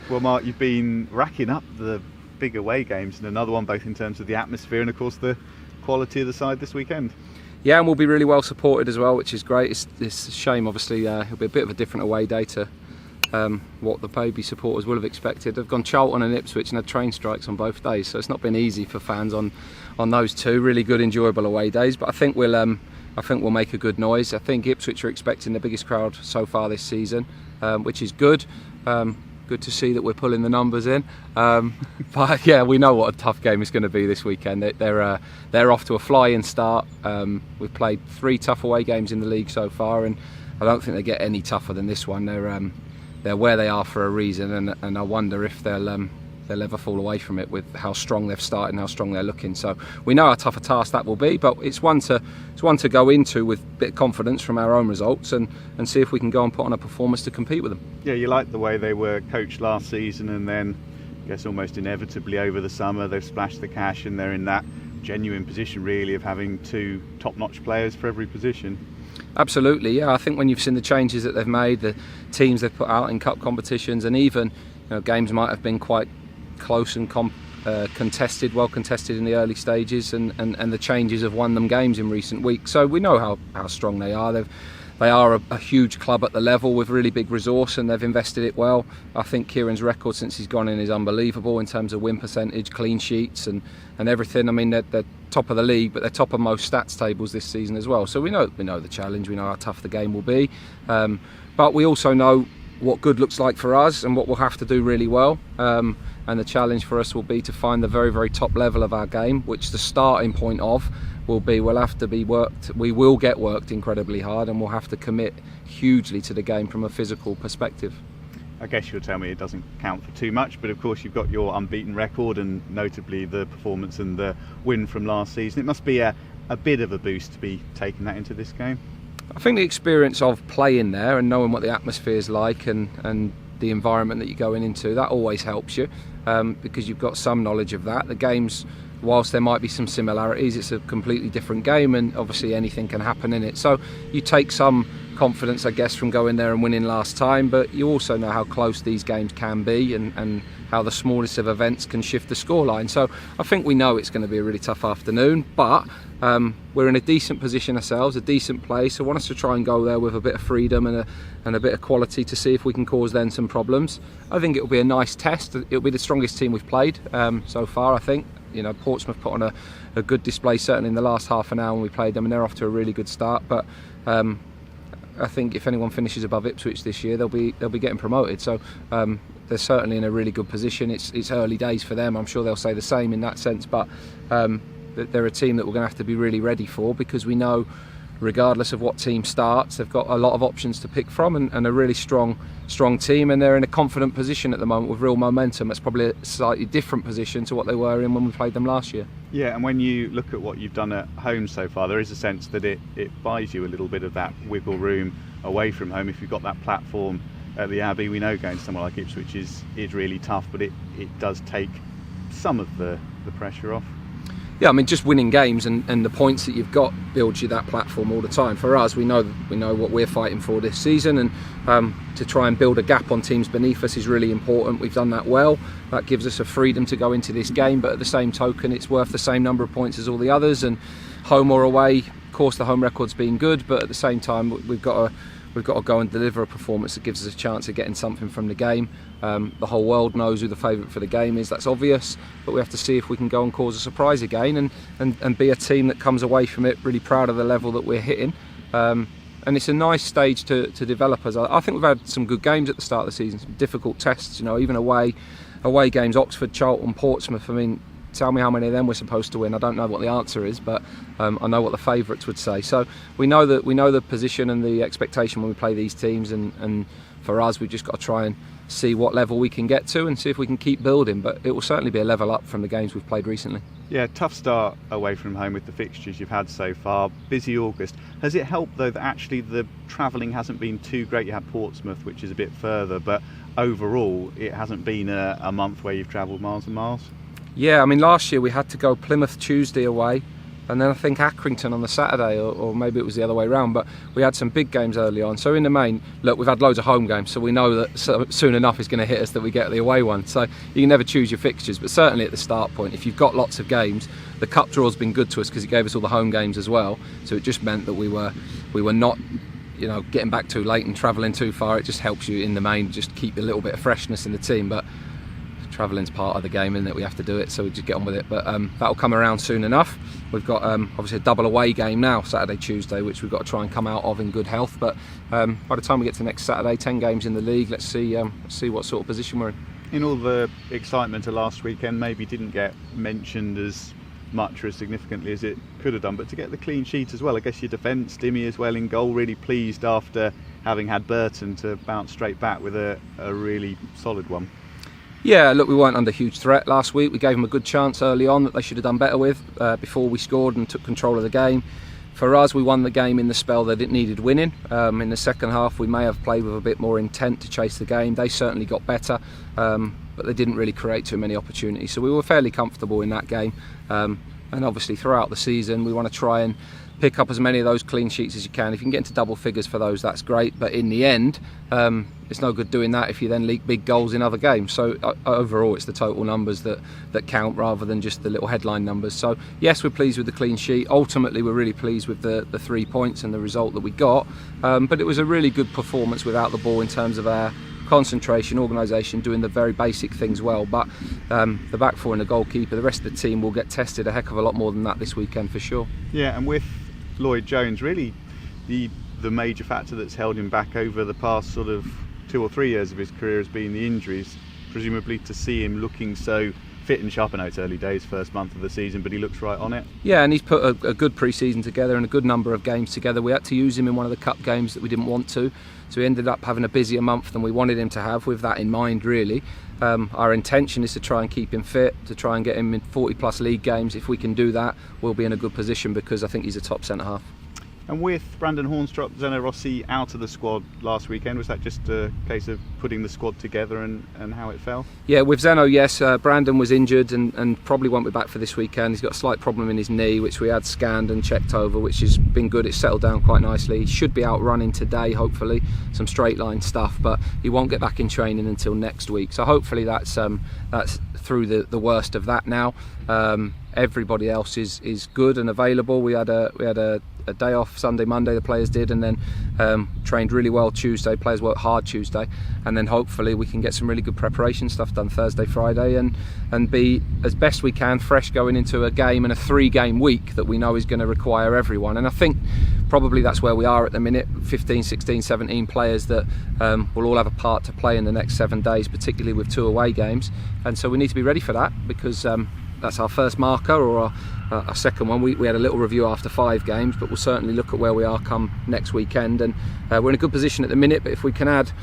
Well, Mark, you've been racking up the big away games, and another one both in terms of the atmosphere and, of course, the quality of the side this weekend. Yeah, and we'll be really well supported as well, which is great. It's a shame, obviously, it'll be a bit of a different away day to what the baby supporters would have expected. They've gone Charlton and Ipswich and had train strikes on both days, so it's not been easy for fans on those two really good, enjoyable away days. But I think we'll make a good noise. I think Ipswich are expecting the biggest crowd so far this season, which is good. Good to see that we're pulling the numbers in. But yeah, we know what a tough game it's going to be this weekend. They're off to a flying start. We've played 3 tough away games in the league so far, and I don't think they get any tougher than this one. They're where they are for a reason, and I wonder if they'll ever fall away from it with how strong they've started and how strong they're looking. So we know how tough a task that will be, but it's one to go into with a bit of confidence from our own results and see if we can go and put on a performance to compete with them. Yeah, you like the way they were coached last season, and then I guess almost inevitably over the summer they've splashed the cash and they're in that genuine position really of having 2 top-notch players for every position. Absolutely, yeah. I think when you've seen the changes that they've made, the teams they've put out in cup competitions, and even games might have been quite close and contested, well contested in the early stages, and the changes have won them games in recent weeks. So we know how strong they are. They are a huge club at the level with really big resource, and they've invested it well. I think Kieran's record since he's gone in is unbelievable in terms of win percentage, clean sheets and everything. I mean, they're top of the league, but they're top of most stats tables this season as well. So we know the challenge, we know how tough the game will be, but we also know what good looks like for us and what we'll have to do really well. And the challenge for us will be to find the very, very top level of our game, which the starting point of will be we'll have to be worked. We will get worked incredibly hard, and we'll have to commit hugely to the game from a physical perspective. I guess you'll tell me it doesn't count for too much, but of course you've got your unbeaten record and notably the performance and the win from last season. It must be a bit of a boost to be taking that into this game. I think the experience of playing there and knowing what the atmosphere is like and the environment that you're going into, that always helps you, because you've got some knowledge of that. The games, whilst there might be some similarities, it's a completely different game, and obviously anything can happen in it. So you take some confidence, I guess, from going there and winning last time, but you also know how close these games can be and how the smallest of events can shift the scoreline. So I think we know it's going to be a really tough afternoon, but we're in a decent position ourselves, a decent place. I want us to try and go there with a bit of freedom and a bit of quality to see if we can cause them some problems. I think it'll be a nice test. It'll be the strongest team we've played so far, I think. Portsmouth put on a good display certainly in the last half an hour when we played them, and they're off to a really good start. But I think if anyone finishes above Ipswich this year, they'll be getting promoted. So they're certainly in a really good position. It's early days for them. I'm sure they'll say the same in that sense. But they're a team that we're going to have to be really ready for, because we know, regardless of what team starts, they've got a lot of options to pick from, and a really strong team, and they're in a confident position at the moment with real momentum. It's probably a slightly different position to what they were in when we played them last year. Yeah, and when you look at what you've done at home so far, there is a sense that it buys you a little bit of that wiggle room away from home. If you've got that platform at the Abbey, we know going somewhere like Ipswich is really tough, but it does take some of the pressure off. Yeah, I mean, just winning games and the points that you've got builds you that platform all the time. For us, we know what we're fighting for this season, and to try and build a gap on teams beneath us is really important. We've done that well. That gives us a freedom to go into this game, but at the same token, it's worth the same number of points as all the others. And home or away, of course, the home record's been good, but at the same time, we've got to go and deliver a performance that gives us a chance of getting something from the game. The whole world knows who the favourite for the game is, that's obvious, but we have to see if we can go and cause a surprise again and be a team that comes away from it really proud of the level that we're hitting. And it's a nice stage to develop us. I think we've had some good games at the start of the season, some difficult tests, even away games, Oxford, Charlton, Portsmouth. I mean, tell me how many of them we're supposed to win. I don't know what the answer is, but I know what the favourites would say. So we know the position and the expectation when we play these teams, and for us, we've just got to try and see what level we can get to and see if we can keep building. But it will certainly be a level up from the games we've played recently. Yeah, tough start away from home with the fixtures you've had so far. Busy August. Has it helped though that actually the travelling hasn't been too great? You had Portsmouth, which is a bit further, but overall it hasn't been a month where you've travelled miles and miles. Yeah, I mean, last year we had to go Plymouth Tuesday away, and then I think Accrington on the Saturday, or maybe it was the other way around, but we had some big games early on. So in the main, look, we've had loads of home games, so we know that soon enough it's going to hit us that we get the away one. So you can never choose your fixtures, but certainly at the start point, if you've got lots of games, the cup draw's been good to us because it gave us all the home games as well. So it just meant that we were not, getting back too late and travelling too far. It just helps you in the main, just keep a little bit of freshness in the team. But travelling's part of the game, isn't it? We have to do it, so we just get on with it. But that'll come around soon enough. We've got obviously a double away game now, Saturday, Tuesday, which we've got to try and come out of in good health. But by the time we get to next Saturday, 10 games in the league, let's see what sort of position we're in. In all the excitement of last weekend, maybe didn't get mentioned as much or as significantly as it could have done, but to get the clean sheet as well, I guess your defence, Dimmy as well in goal, really pleased after having had Burton to bounce straight back with a really solid one. Yeah, look, we weren't under huge threat last week. We gave them a good chance early on that they should have done better with before we scored and took control of the game. For us, we won the game in the spell that it needed winning. In the second half, we may have played with a bit more intent to chase the game. They certainly got better, but they didn't really create too many opportunities. So we were fairly comfortable in that game. And obviously throughout the season, we want to try and pick up as many of those clean sheets as you can. If you can get into double figures for those, that's great. But in the end, it's no good doing that if you then leak big goals in other games. So overall, it's the total numbers that count rather than just the little headline numbers. So yes, we're pleased with the clean sheet. Ultimately, we're really pleased with the 3 points and the result that we got. But it was a really good performance without the ball in terms of our concentration, organisation, doing the very basic things well. But the back four and the goalkeeper, the rest of the team will get tested a heck of a lot more than that this weekend for sure. Yeah, and with Lloyd Jones, really the major factor that's held him back over the past sort of 2 or 3 years of his career has been the injuries. Presumably to see him looking so fit and sharp. I know it's early days, first month of the season, but he looks right on it. Yeah, and he's put a good pre-season together and a good number of games together. We had to use him in one of the cup games that we didn't want to, so he ended up having a busier month than we wanted him to have, with that in mind really. Our intention is to try and keep him fit, to try and get him in 40 plus league games. If we can do that, we'll be in a good position because I think he's a top centre half. And with Brandon Hornstrop, Zeno Rossi out of the squad last weekend, was that just a case of putting the squad together and how it fell? Yeah, with Zeno, yes. Brandon was injured and probably won't be back for this weekend. He's got a slight problem in his knee, which we had scanned and checked over, which has been good. It's settled down quite nicely. He should be out running today, hopefully, some straight line stuff, but he won't get back in training until next week. So hopefully that's through the worst of that now. Everybody else is good and available. We had a day off Sunday, Monday, the players did, and then trained really well Tuesday. Players worked hard Tuesday, and then hopefully we can get some really good preparation stuff done Thursday, Friday, and be as best we can fresh going into a game and a 3-game week that we know is going to require everyone. And I think probably that's where we are at the minute. 15, 16, 17 players that will all have a part to play in the next 7 days, particularly with 2 away games, and so we need to be ready for that because that's our first marker, or our second one. We had a little review after 5 games, but we'll certainly look at where we are come next weekend, and we're in a good position at the minute. But if we can add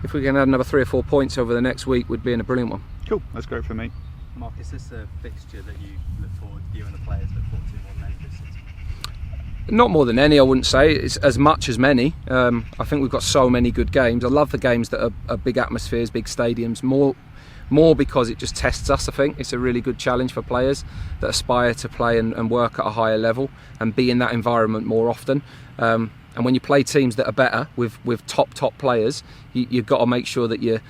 another 3 or 4 points over the next week, we'd be in a brilliant one. Cool, that's great for me. Mark, is this a fixture that you and the players look forward to more than any this season? Not more than any, I wouldn't say. It's as much as many. I think we've got so many good games. I love the games that are big atmospheres, big stadiums, more because it just tests us. I think it's a really good challenge for players that aspire to play and work at a higher level and be in that environment more often. And when you play teams that are better with top players, you've got to make sure that you're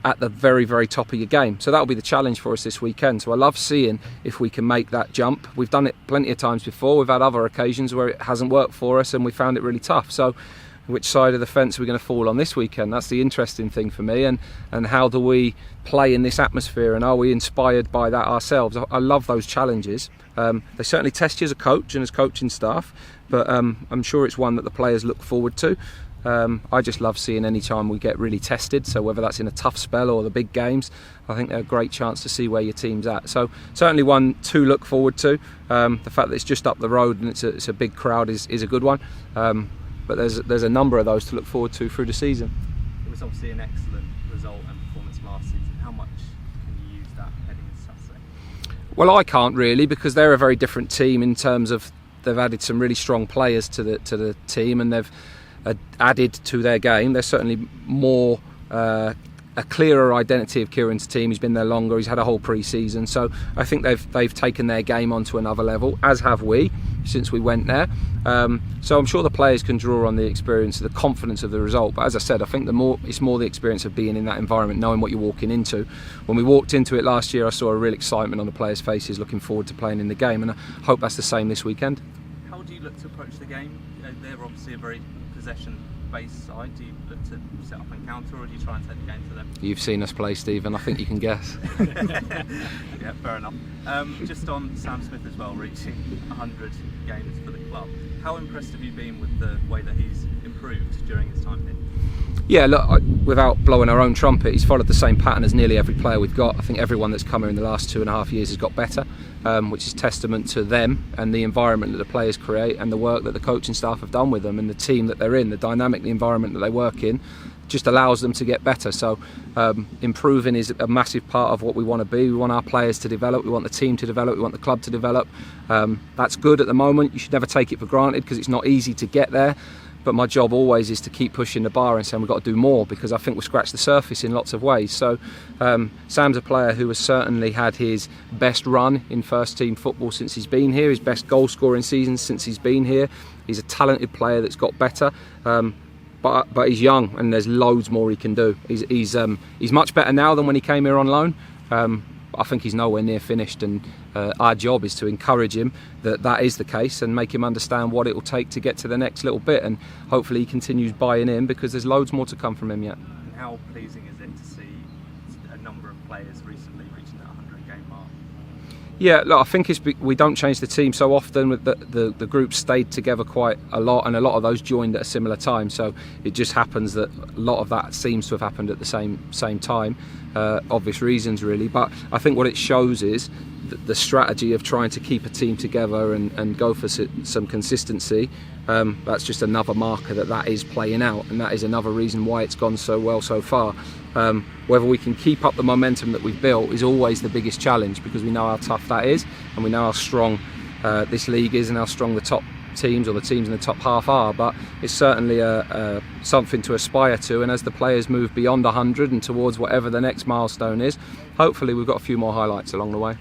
at the very, very top of your game. So that'll be the challenge for us this weekend. So I love seeing if we can make that jump. We've done it plenty of times before. We've had other occasions where it hasn't worked for us and we found it really tough. So which side of the fence are we going to fall on this weekend? That's the interesting thing for me, and how do we play in this atmosphere, and are we inspired by that ourselves? I love those challenges. They certainly test you as a coach and as coaching staff, but I'm sure it's one that the players look forward to. I just love seeing any time we get really tested, so whether that's in a tough spell or the big games, I think they're a great chance to see where your team's at. So certainly one to look forward to. The fact that it's just up the road and it's a big crowd is a good one. But there's a number of those to look forward to through the season. It was obviously an excellent result and performance last season. How much can you use that heading into Saturday? Well, I can't really, because they're a very different team in terms of they've added some really strong players to the team, and they've added to their game. They're certainly more a clearer identity of Kieran's team. He's been there longer, he's had a whole pre-season, so I think they've taken their game onto another level, as have we since we went there. So I'm sure the players can draw on the experience, the confidence of the result, but as I said, I think it's more the experience of being in that environment, knowing what you're walking into. When we walked into it last year, I saw a real excitement on the players' faces, looking forward to playing in the game, and I hope that's the same this weekend. How do you look to approach the game? They're obviously a very possession-based side. Do you look to set up and counter, or do you try and take the game to them? You've seen us play, Stephen. I think you can guess. Yeah, fair enough. Just on Sam Smith as well, reaching 100 games for the club. How impressed have you been with the way that he's improved during his time here? Yeah, look, without blowing our own trumpet, he's followed the same pattern as nearly every player we've got. I think everyone that's come here in the last 2.5 years has got better, which is testament to them and the environment that the players create and the work that the coaching staff have done with them and the team that they're in, the dynamic, the environment that they work in, just allows them to get better. So improving is a massive part of what we want to be. We want our players to develop, we want the team to develop, we want the club to develop. That's good at the moment. You should never take it for granted because it's not easy to get there. But my job always is to keep pushing the bar and saying we've got to do more, because I think we've scratched the surface in lots of ways. So Sam's a player who has certainly had his best run in first team football since he's been here, his best goal scoring season since he's been here. He's a talented player that's got better, but he's young and there's loads more he can do. He's much better now than when he came here on loan. I think he's nowhere near finished, and our job is to encourage him that is the case and make him understand what it will take to get to the next little bit, and hopefully he continues buying in, because there's loads more to come from him yet. And how pleasing is it to see a number of players recently reaching that 100-game mark? Yeah, look, I think we don't change the team so often. The group stayed together quite a lot, and a lot of those joined at a similar time. So it just happens that a lot of that seems to have happened at the same time. Obvious reasons, really. But I think what it shows is the strategy of trying to keep a team together and go for some consistency. That's just another marker that is playing out, and that is another reason why it's gone so well so far. Whether we can keep up the momentum that we've built is always the biggest challenge, because we know how tough that is, and we know how strong this league is and how strong the top teams or the teams in the top half are. But it's certainly something to aspire to, and as the players move beyond 100 and towards whatever the next milestone is, hopefully we've got a few more highlights along the way.